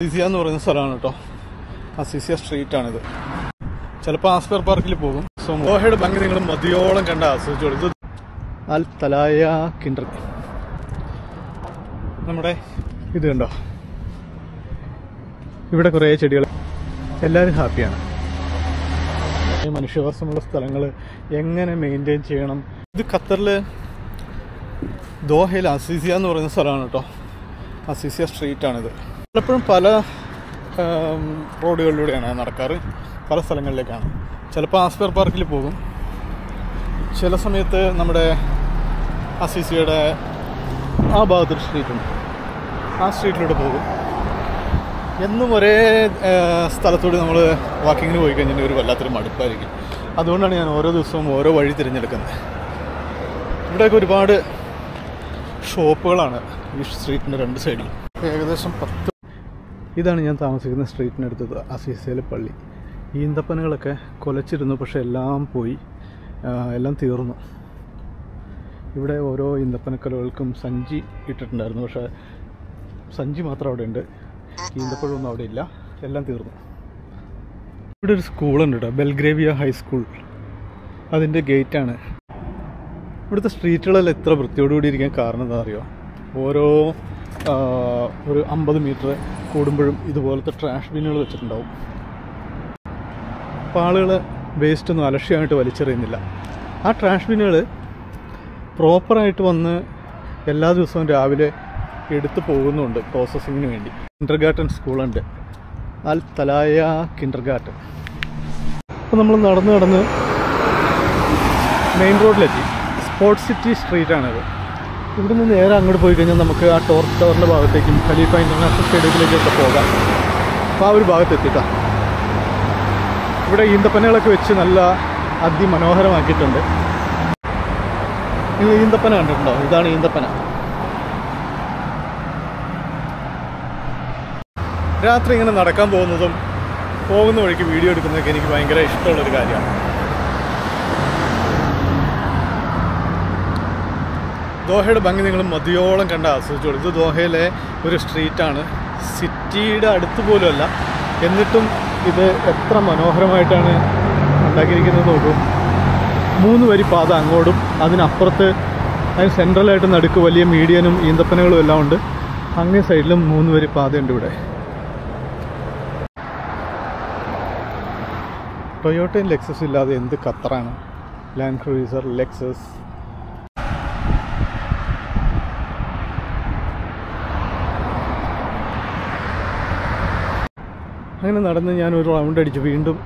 അസീസിയ എന്ന് പറയുന്ന സ്ഥലമാണ് കേട്ടോ. അസീസിയ സ്ട്രീറ്റ് ആണിത്. ചിലപ്പോൾ ആസ്പെർ പാർക്കിൽ പോകും. സോ ദോഹയുടെ ഭംഗി നിങ്ങൾ മതിയോളം കണ്ട ആസ്വദിച്ചോളൂ. ഇത് അൽ തലായ കിൻഡർ. നമ്മുടെ ഇത് കണ്ടോ, ഇവിടെ കുറേ ചെടികൾ. എല്ലാവരും ഹാപ്പിയാണ്. മനുഷ്യവാസമുള്ള സ്ഥലങ്ങൾ എങ്ങനെ മെയിൻറ്റെയിൻ ചെയ്യണം. ഇത് ഖത്തറിൽ ദോഹയിൽ അസീസിയ എന്ന് പറയുന്ന സ്ഥലമാണ് കേട്ടോ. അസീസിയ സ്ട്രീറ്റാണിത്. പലപ്പോഴും പല റോഡുകളിലൂടെയാണ് നടക്കാറ്. പല സ്ഥലങ്ങളിലേക്കാണ്. ചിലപ്പോൾ ആസ്പെർ പാർക്കിൽ പോകും. ചില സമയത്ത് നമ്മുടെ അസീസിയയുടെ ആ ഭാഗത്തൊരു സ്ട്രീറ്റുണ്ട്, ആ സ്ട്രീറ്റിലൂടെ പോകും. എന്നും ഒരേ സ്ഥലത്തോട് നമ്മൾ വാക്കിങ്ങിന് പോയി കഴിഞ്ഞാൽ ഒരു വല്ലാത്തൊരു മടുപ്പായിരിക്കും. അതുകൊണ്ടാണ് ഞാൻ ഓരോ ദിവസവും ഓരോ വഴി തിരഞ്ഞെടുക്കുന്നത്. ഇവിടെയൊക്കെ ഒരുപാട് ഷോപ്പുകളാണ് ഈ സ്ട്രീറ്റിൻ്റെ രണ്ട് സൈഡിലും. ഏകദേശം 10. ഇതാണ് ഞാൻ താമസിക്കുന്ന സ്ട്രീറ്റിനടുത്തത് അസീസിയയിലെ പള്ളി. ഈന്തപ്പനകളൊക്കെ കൊലച്ചിരുന്നു, പക്ഷെ എല്ലാം പോയി, എല്ലാം തീർന്നു. ഇവിടെ ഓരോ ഈന്തപ്പനക്കലകൾക്കും സഞ്ചി ഇട്ടിട്ടുണ്ടായിരുന്നു, പക്ഷേ സഞ്ചി മാത്രം അവിടെ ഉണ്ട്. ഈന്തപ്പഴമൊന്നും അവിടെ ഇല്ല, എല്ലാം തീർന്നു. ഇവിടെ ഒരു സ്കൂളുണ്ട് കേട്ടോ, ബെൽഗ്രേവിയ ഹൈസ്കൂൾ. അതിൻ്റെ ഗേറ്റാണ്. ഇവിടുത്തെ സ്ട്രീറ്റുകളെല്ലാം എത്ര വൃത്തിയോടുകൂടി ഇരിക്കാൻ കാരണം എന്താ അറിയോ? ഓരോ ഒരു 50 മീറ്റർ കൂടുമ്പോഴും ഇതുപോലത്തെ ട്രാഷ് ബിന്നുകൾ വെച്ചിട്ടുണ്ടാവും. അപ്പോൾ ആളുകൾ വേസ്റ്റൊന്നും അലക്ഷ്യമായിട്ട് വലിച്ചെറിയുന്നില്ല. ആ ട്രാഷ് ബിന്നുകൾ പ്രോപ്പറായിട്ട് വന്ന് എല്ലാ ദിവസവും രാവിലെ എടുത്തു പോകുന്നുണ്ട് പ്രോസസ്സിങ്ങിന് വേണ്ടി. കിൻഡർഗാർട്ടൻ സ്കൂളുണ്ട്, അൽ തലായ കിൻഡർഗാർട്ടൻ. അപ്പോൾ നമ്മൾ നടന്ന് മെയിൻ റോഡിലെത്തി. സ്പോർട്സ് സിറ്റി സ്ട്രീറ്റാണിത്. ഇവിടെ നിന്ന് നേരെ അങ്ങോട്ട് പോയി കഴിഞ്ഞാൽ നമുക്ക് ആ ടോർക്ക് ടവറിൻ്റെ ഭാഗത്തേക്കും ഖലീഫ ഇൻ്റർനാഷണൽ സ്റ്റേഡിയത്തിലേക്കൊക്കെ പോകാം. അപ്പോൾ ആ ഒരു ഭാഗത്തെത്തിയിട്ടാണ്. ഇവിടെ ഈന്തപ്പനകളൊക്കെ വെച്ച് നല്ല അതിമനോഹരമാക്കിയിട്ടുണ്ട്. നിങ്ങൾ ഈന്തപ്പന കണ്ടിട്ടുണ്ടോ? ഇതാണ് ഈന്തപ്പന. രാത്രി ഇങ്ങനെ നടക്കാൻ പോകുന്ന വഴിക്ക് വീഡിയോ എടുക്കുന്നതൊക്കെ എനിക്ക് ഭയങ്കര ഇഷ്ടമുള്ളൊരു കാര്യമാണ്. ദോഹയുടെ ഭംഗി നിങ്ങൾ മതിയോളം കണ്ട് ആസ്വദിച്ചോളൂ. ഇത് ദോഹയിലെ ഒരു സ്ട്രീറ്റാണ്, സിറ്റിയുടെ അടുത്ത് പോലുമല്ല. എന്നിട്ടും ഇത് എത്ര മനോഹരമായിട്ടാണ് ഉണ്ടാക്കിയിരിക്കുന്നത് നോക്കൂ. 3 വരി പാത അങ്ങോട്ടും, അതിനപ്പുറത്ത് അതിന് സെൻട്രലായിട്ട് നടുക്ക് വലിയ മീഡിയനും ഈന്തപ്പനകളും എല്ലാം ഉണ്ട്. അങ്ങേ സൈഡിലും 3 വരി പാതയുണ്ട്. ഇവിടെ ടൊയോട്ടയും ലെക്സസ് ഇല്ലാതെ എന്ത് ഖത്തറാണ്. Land cruiser, Lexus. അങ്ങനെ നടന്ന് ഞാനൊരു റൗണ്ട് അടിച്ചു. വീണ്ടും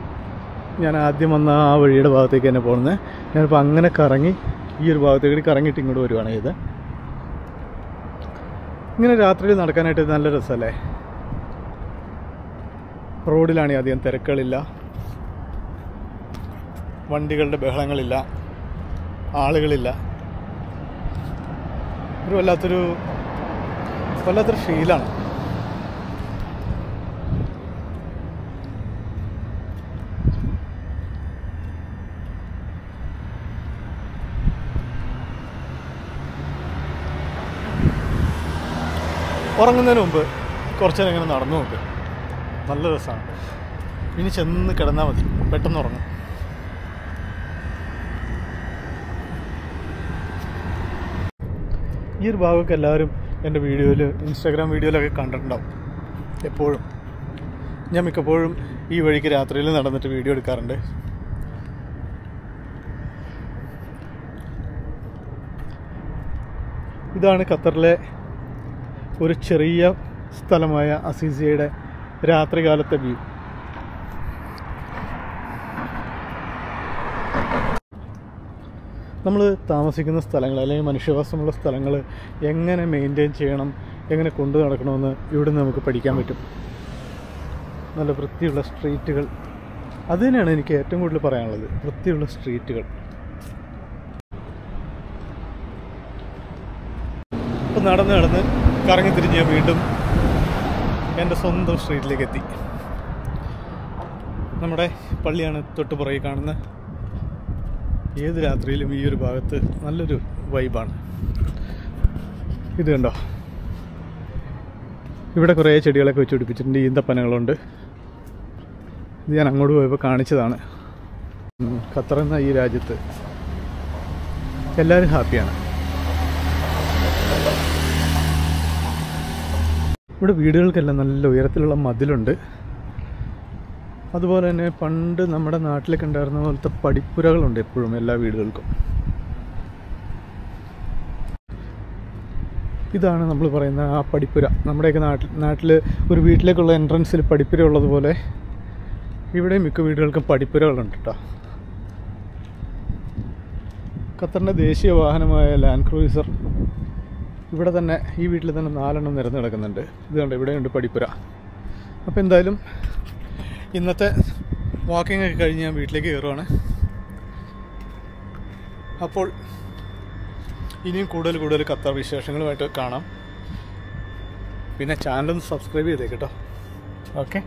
ഞാൻ ആദ്യം വന്ന ആ വഴിയുടെ ഭാഗത്തേക്ക് തന്നെ പോകുന്നത്. ഞാനിപ്പോൾ അങ്ങനെ കറങ്ങി ഈ ഒരു ഭാഗത്തേക്ക് കറങ്ങിയിട്ട് ഇങ്ങോട്ട് വരുവാണ് ചെയ്ത്. ഇങ്ങനെ രാത്രിയിൽ നടക്കാനായിട്ട് നല്ല രസമല്ലേ? റോഡിലാണെങ്കിൽ അധികം തിരക്കുകളില്ല, വണ്ടികളുടെ ബഹളങ്ങളില്ല, ആളുകളില്ല. ഒരു വല്ലാത്തൊരു ഫീലാണ്. ഉറങ്ങുന്നതിന് മുമ്പ് കുറച്ച് നേരം ഇങ്ങനെ നടന്നു നോക്ക്, നല്ല രസമാണ്. ഇനി ചെന്ന് കിടന്നാൽ മതി, പെട്ടെന്ന് ഉറങ്ങും. ഈ ഒരു ഭാഗമൊക്കെ എല്ലാവരും എൻ്റെ വീഡിയോയിൽ, ഇൻസ്റ്റാഗ്രാം വീഡിയോയിലൊക്കെ കണ്ടിട്ടുണ്ടാവും. എപ്പോഴും ഞാൻ മിക്കപ്പോഴും ഈ വഴിക്ക് രാത്രിയിൽ നടന്നിട്ട് വീഡിയോ എടുക്കാറുണ്ട്. ഇതാണ് ഖത്തറിലെ ഒരു ചെറിയ സ്ഥലമായ അസീസിയയുടെ രാത്രികാലത്തെ വ്യൂ. നമ്മൾ താമസിക്കുന്ന സ്ഥലങ്ങൾ അല്ലെങ്കിൽ മനുഷ്യവാസമുള്ള സ്ഥലങ്ങൾ എങ്ങനെ മെയിൻറ്റെയിൻ ചെയ്യണം, എങ്ങനെ കൊണ്ടു നടക്കണമെന്ന് ഇവിടെ നമുക്ക് പഠിക്കാൻ പറ്റും. നല്ല വൃത്തിയുള്ള സ്ട്രീറ്റുകൾ, അത് തന്നെയാണ് എനിക്ക് ഏറ്റവും കൂടുതൽ പറയാനുള്ളത്. വൃത്തിയുള്ള സ്ട്രീറ്റുകൾ. ഇപ്പം നടന്ന് കറങ്ങി തിരിഞ്ഞ് ഞാൻ വീണ്ടും എൻ്റെ സ്വന്തം സ്ട്രീറ്റിലേക്ക് എത്തി. നമ്മുടെ പള്ളിയാണ് തൊട്ട് പുറകെ കാണുന്നത്. ഏത് രാത്രിയിലും ഈ ഒരു ഭാഗത്ത് നല്ലൊരു വൈബാണ്. ഇത് കണ്ടോ, ഇവിടെ കുറേ ചെടികളൊക്കെ വെച്ച് പിടിപ്പിച്ചിട്ടുണ്ട്. ഈന്തപ്പനകളുണ്ട്. ഇത് ഞാൻ അങ്ങോട്ട് പോയപ്പോൾ കാണിച്ചതാണ്. ഖത്തർ എന്ന ഈ രാജ്യത്ത് എല്ലാവരും ഹാപ്പിയാണ്. ഇവിടെ വീടുകൾക്കെല്ലാം നല്ല ഉയരത്തിലുള്ള മതിലുണ്ട്. അതുപോലെ തന്നെ പണ്ട് നമ്മുടെ നാട്ടിലൊക്കെ ഉണ്ടായിരുന്ന പോലത്തെ പടിപ്പുരകളുണ്ട് എപ്പോഴും എല്ലാ വീടുകൾക്കും. ഇതാണ് നമ്മൾ പറയുന്ന ആ പടിപ്പുര. നമ്മുടെയൊക്കെ നാട്ടിൽ ഒരു വീട്ടിലേക്കുള്ള എൻട്രൻസിൽ പടിപ്പുര ഉള്ളതുപോലെ ഇവിടെ മിക്ക വീടുകൾക്കും പടിപ്പുരകളുണ്ട് കേട്ടോ. ഖത്തറിൻ്റെ ദേശീയ വാഹനമായ ലാൻഡ് ക്രൂയിസർ ഇവിടെ തന്നെ, ഈ വീട്ടിൽ തന്നെ 4 നിരന്ന് കിടക്കുന്നുണ്ട്. ഇതുകൊണ്ട് ഇവിടെയുണ്ട് പടിപ്പുര. അപ്പോൾ എന്തായാലും ഇന്നത്തെ വാക്കിംഗ് ഒക്കെ കഴിഞ്ഞ് ഞാൻ വീട്ടിലേക്ക് കയറുവാണ്. അപ്പോൾ ഇനിയും കൂടുതൽ ഖത്തർ വിശേഷങ്ങളുമായിട്ട് കാണാം. പിന്നെ ചാനലൊന്ന് സബ്സ്ക്രൈബ് ചെയ്തേക്കട്ടോ. ഓക്കെ.